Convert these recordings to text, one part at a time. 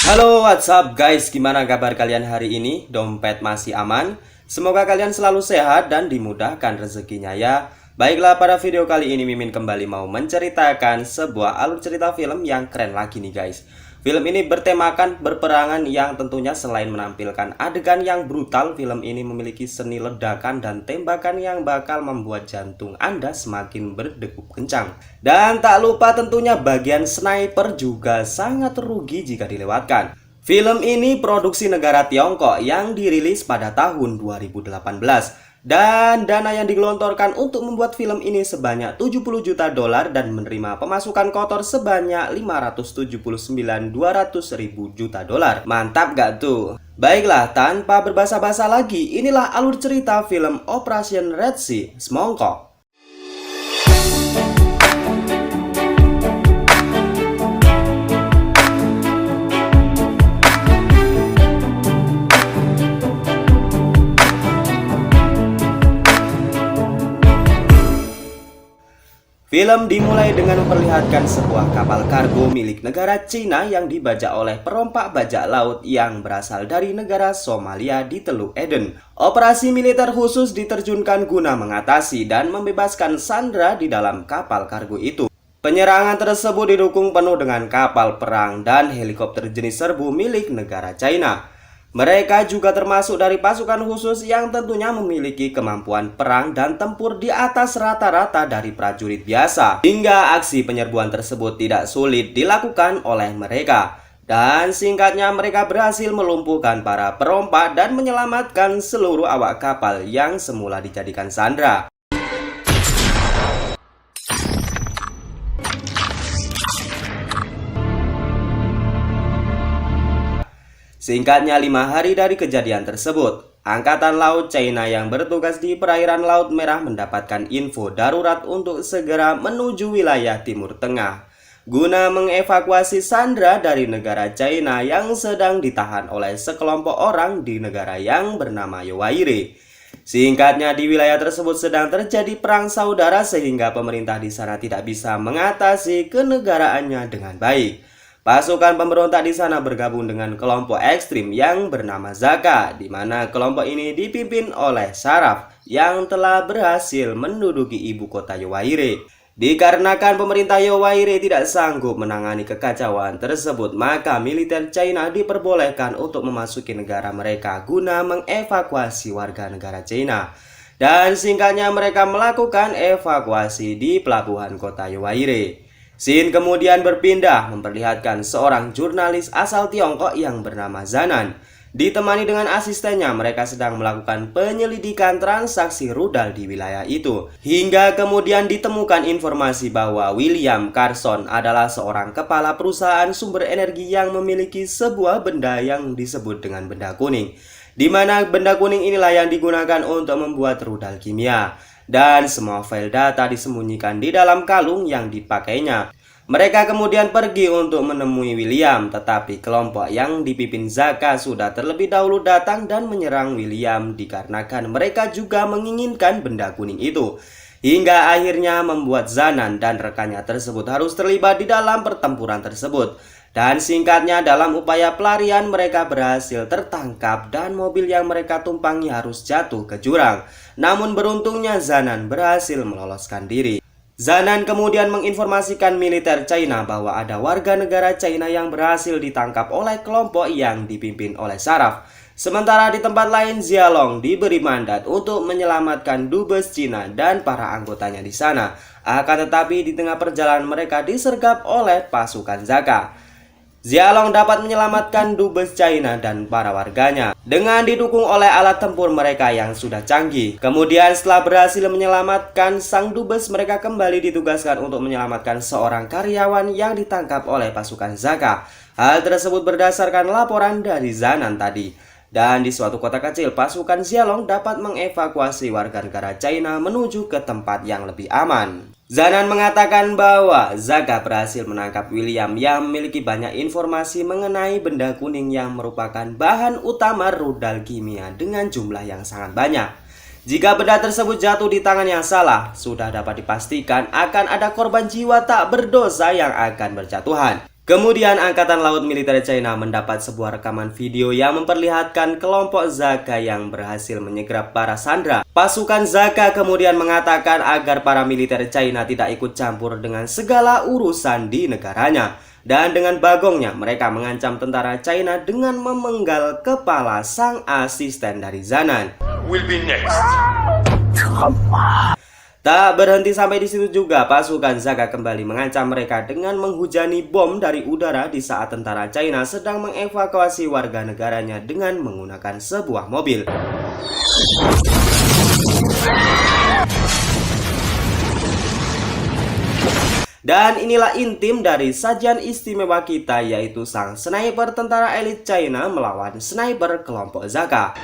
Halo, what's up guys? Gimana kabar kalian hari ini? Dompet masih aman? Semoga kalian selalu sehat dan dimudahkan rezekinya ya. Baiklah, pada video kali ini Mimin kembali mau menceritakan sebuah alur cerita film yang keren lagi nih guys. Film ini bertemakan berperangan yang tentunya selain menampilkan adegan yang brutal, film ini memiliki seni ledakan dan tembakan yang bakal membuat jantung Anda semakin berdegup kencang. Dan tak lupa tentunya bagian sniper juga sangat rugi jika dilewatkan. Film ini produksi negara Tiongkok yang dirilis pada tahun 2018. Dan dana yang digelontorkan untuk membuat film ini sebanyak 70 juta dolar dan menerima pemasukan kotor sebanyak 579.200.000 juta dolar. Mantap gak tuh? Baiklah, tanpa berbasa-basa lagi, inilah alur cerita film Operation Red Sea, Semongkok. Film dimulai dengan memperlihatkan sebuah kapal kargo milik negara Cina yang dibajak oleh perompak bajak laut yang berasal dari negara Somalia di Teluk Aden. Operasi militer khusus diterjunkan guna mengatasi dan membebaskan sandera di dalam kapal kargo itu. Penyerangan tersebut didukung penuh dengan kapal perang dan helikopter jenis serbu milik negara China. Mereka juga termasuk dari pasukan khusus yang tentunya memiliki kemampuan perang dan tempur di atas rata-rata dari prajurit biasa. Hingga aksi penyerbuan tersebut tidak sulit dilakukan oleh mereka. Dan singkatnya mereka berhasil melumpuhkan para perompak dan menyelamatkan seluruh awak kapal yang semula dijadikan sandera. Singkatnya 5 hari dari kejadian tersebut, Angkatan Laut China yang bertugas di perairan Laut Merah mendapatkan info darurat untuk segera menuju wilayah Timur Tengah guna mengevakuasi sandera dari negara China yang sedang ditahan oleh sekelompok orang di negara yang bernama Yowaire. Singkatnya, di wilayah tersebut sedang terjadi perang saudara sehingga pemerintah di sana tidak bisa mengatasi kenegaraannya dengan baik. Pasukan pemberontak di sana bergabung dengan kelompok ekstrim yang bernama Zaka, di mana kelompok ini dipimpin oleh Saraf yang telah berhasil menduduki ibu kota Yowaire. Dikarenakan pemerintah Yowaire tidak sanggup menangani kekacauan tersebut, maka militer China diperbolehkan untuk memasuki negara mereka guna mengevakuasi warga negara China. Dan singkatnya mereka melakukan evakuasi di pelabuhan kota Yowaire. Scene kemudian berpindah memperlihatkan seorang jurnalis asal Tiongkok yang bernama Zanan. Ditemani dengan asistennya, mereka sedang melakukan penyelidikan transaksi rudal di wilayah itu. Hingga kemudian ditemukan informasi bahwa William Carson adalah seorang kepala perusahaan sumber energi yang memiliki sebuah benda yang disebut dengan benda kuning. Di mana benda kuning inilah yang digunakan untuk membuat rudal kimia. Dan semua file data disembunyikan di dalam kalung yang dipakainya. Mereka kemudian pergi untuk menemui William, tetapi kelompok yang dipimpin Zaka sudah terlebih dahulu datang dan menyerang William dikarenakan mereka juga menginginkan benda kuning itu. Hingga akhirnya membuat Zanan dan rekannya tersebut harus terlibat di dalam pertempuran tersebut. Dan singkatnya, dalam upaya pelarian mereka berhasil tertangkap dan mobil yang mereka tumpangi harus jatuh ke jurang. Namun beruntungnya Zanan berhasil meloloskan diri. Zanan kemudian menginformasikan militer China bahwa ada warga negara China yang berhasil ditangkap oleh kelompok yang dipimpin oleh Saraf. Sementara di tempat lain, Zialong diberi mandat untuk menyelamatkan dubes Cina dan para anggotanya di sana. Akan tetapi di tengah perjalanan mereka disergap oleh pasukan Zaka. Zialong dapat menyelamatkan dubes China dan para warganya dengan didukung oleh alat tempur mereka yang sudah canggih. Kemudian setelah berhasil menyelamatkan sang dubes, mereka kembali ditugaskan untuk menyelamatkan seorang karyawan yang ditangkap oleh pasukan Zaka. Hal tersebut berdasarkan laporan dari Zanan tadi. Dan di suatu kota kecil, pasukan Zialong dapat mengevakuasi warga negara China menuju ke tempat yang lebih aman. Zanan mengatakan bahwa Zaka berhasil menangkap William yang memiliki banyak informasi mengenai benda kuning yang merupakan bahan utama rudal kimia dengan jumlah yang sangat banyak. Jika benda tersebut jatuh di tangan yang salah, sudah dapat dipastikan akan ada korban jiwa tak berdosa yang akan berjatuhan. Kemudian Angkatan Laut Militer China mendapat sebuah rekaman video yang memperlihatkan kelompok Zaka yang berhasil menyegrap para sandera. Pasukan Zaka kemudian mengatakan agar para militer China tidak ikut campur dengan segala urusan di negaranya. Dan dengan bagongnya mereka mengancam tentara China dengan memenggal kepala sang asisten dari Zanan. Will be next. Tak berhenti sampai di situ juga, pasukan Zaka kembali mengancam mereka dengan menghujani bom dari udara di saat tentara China sedang mengevakuasi warga negaranya dengan menggunakan sebuah mobil. Dan inilah intim dari sajian istimewa kita, yaitu sang sniper tentara elit China melawan sniper kelompok Zaka.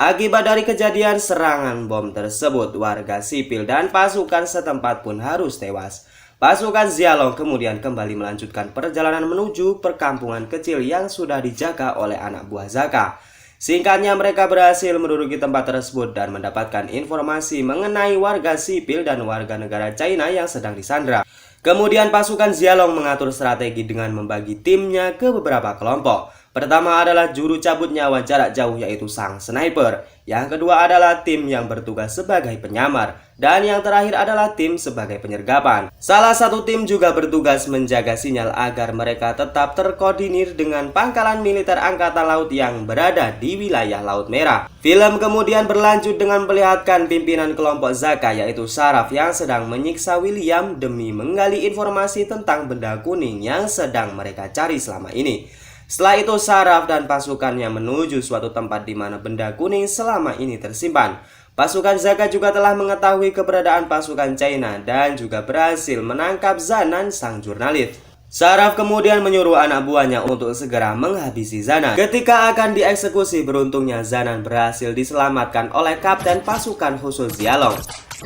Akibat dari kejadian serangan bom tersebut, warga sipil dan pasukan setempat pun harus tewas. Pasukan Xiaolong kemudian kembali melanjutkan perjalanan menuju perkampungan kecil yang sudah dijaga oleh anak buah Zaka. Singkatnya, mereka berhasil menduduki tempat tersebut dan mendapatkan informasi mengenai warga sipil dan warga negara China yang sedang disandra. Kemudian pasukan Xiaolong mengatur strategi dengan membagi timnya ke beberapa kelompok. Pertama adalah juru cabut nyawa jarak jauh, yaitu sang sniper. Yang kedua adalah tim yang bertugas sebagai penyamar. Dan yang terakhir adalah tim sebagai penyergapan. Salah satu tim juga bertugas menjaga sinyal agar mereka tetap terkoordinir dengan pangkalan militer Angkatan Laut yang berada di wilayah Laut Merah. Film kemudian berlanjut dengan memperlihatkan pimpinan kelompok Zaka, yaitu Saraf, yang sedang menyiksa William demi menggali informasi tentang benda kuning yang sedang mereka cari selama ini. Setelah itu Saraf dan pasukannya menuju suatu tempat di mana benda kuning selama ini tersimpan. Pasukan Zaka juga telah mengetahui keberadaan pasukan China dan juga berhasil menangkap Zanan, sang jurnalis. Saraf kemudian menyuruh anak buahnya untuk segera menghabisi Zanan. Ketika akan dieksekusi, beruntungnya Zanan berhasil diselamatkan oleh kapten pasukan khusus Xiaolong.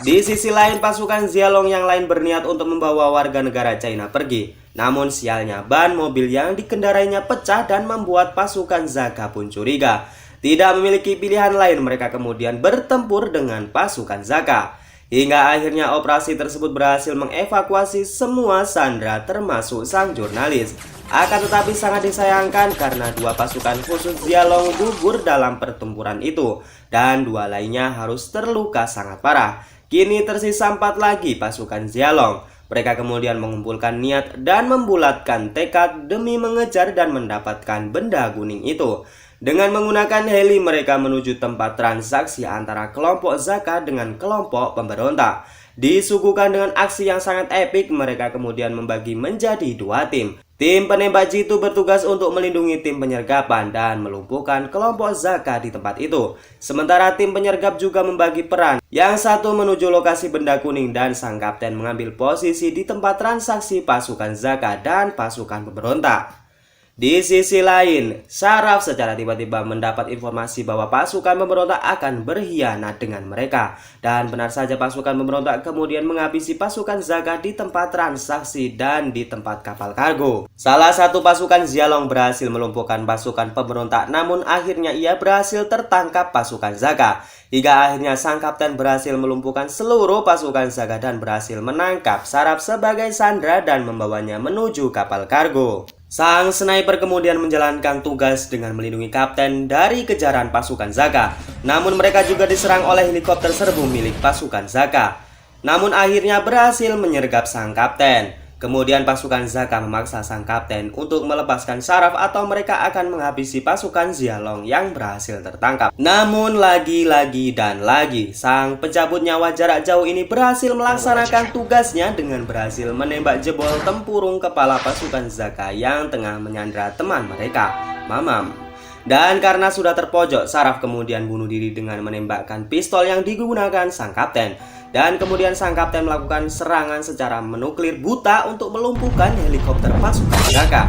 Di sisi lain, pasukan Xiaolong yang lain berniat untuk membawa warga negara China pergi. Namun sialnya, ban mobil yang dikendarainya pecah dan membuat pasukan Zaka pun curiga. Tidak memiliki pilihan lain, mereka kemudian bertempur dengan pasukan Zaka. Hingga akhirnya operasi tersebut berhasil mengevakuasi semua sandera termasuk sang jurnalis. Akan tetapi sangat disayangkan karena dua pasukan khusus Xiaolong gugur dalam pertempuran itu. Dan dua lainnya harus terluka sangat parah. Kini tersisa 4 lagi pasukan Xiaolong. Mereka kemudian mengumpulkan niat dan membulatkan tekad demi mengejar dan mendapatkan benda kuning itu. Dengan menggunakan heli, mereka menuju tempat transaksi antara kelompok Zaka dengan kelompok pemberontak. Disuguhkan dengan aksi yang sangat epik, mereka kemudian membagi menjadi 2 tim. Tim penembak jitu bertugas untuk melindungi tim penyergapan dan melumpuhkan kelompok Zaka di tempat itu. Sementara tim penyergap juga membagi peran. Yang satu menuju lokasi benda kuning dan sang kapten mengambil posisi di tempat transaksi pasukan Zaka dan pasukan pemberontak. Di sisi lain, Saraf secara tiba-tiba mendapat informasi bahwa pasukan pemberontak akan berkhianat dengan mereka. Dan benar saja, pasukan pemberontak kemudian menghabisi pasukan Zaka di tempat transaksi dan di tempat kapal kargo. Salah satu pasukan Xiaolong berhasil melumpuhkan pasukan pemberontak, namun akhirnya ia berhasil tertangkap pasukan Zaka. Hingga akhirnya sang kapten berhasil melumpuhkan seluruh pasukan Zaka dan berhasil menangkap Saraf sebagai sandera dan membawanya menuju kapal kargo. Sang sniper kemudian menjalankan tugas dengan melindungi kapten dari kejaran pasukan Zaka. Namun mereka juga diserang oleh helikopter serbu milik pasukan Zaka. Namun akhirnya berhasil menyergap sang kapten. Kemudian pasukan Zaka memaksa sang kapten untuk melepaskan Saraf atau mereka akan menghabisi pasukan Xiaolong yang berhasil tertangkap. Namun lagi-lagi dan lagi, sang pencabut nyawa jarak jauh ini berhasil melaksanakan tugasnya dengan berhasil menembak jebol tempurung kepala pasukan Zaka yang tengah menyandra teman mereka, Mamam. Dan karena sudah terpojok, Saraf kemudian bunuh diri dengan menembakkan pistol yang digunakan sang kapten. Dan kemudian sang kapten melakukan serangan secara menuklir buta untuk melumpuhkan helikopter pasukan Zaka.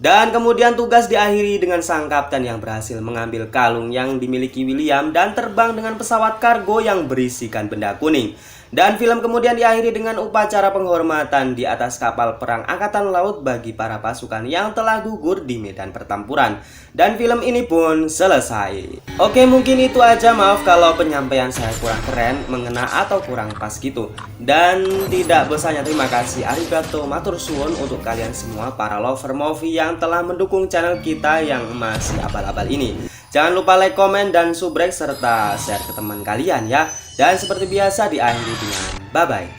Dan kemudian tugas diakhiri dengan sang kapten yang berhasil mengambil kalung yang dimiliki William dan terbang dengan pesawat kargo yang berisikan benda kuning. Dan film kemudian diakhiri dengan upacara penghormatan di atas kapal perang Angkatan Laut bagi para pasukan yang telah gugur di medan pertempuran. Dan film ini pun selesai. Oke, mungkin itu aja, maaf kalau penyampaian saya kurang keren, mengena atau kurang pas gitu. Dan tidak bosannya terima kasih arigato matur suwun untuk kalian semua para lover movie yang telah mendukung channel kita yang masih abal-abal ini. Jangan lupa like, komen, dan subrek serta share ke teman kalian ya. Dan seperti biasa diakhiri dengan bye-bye.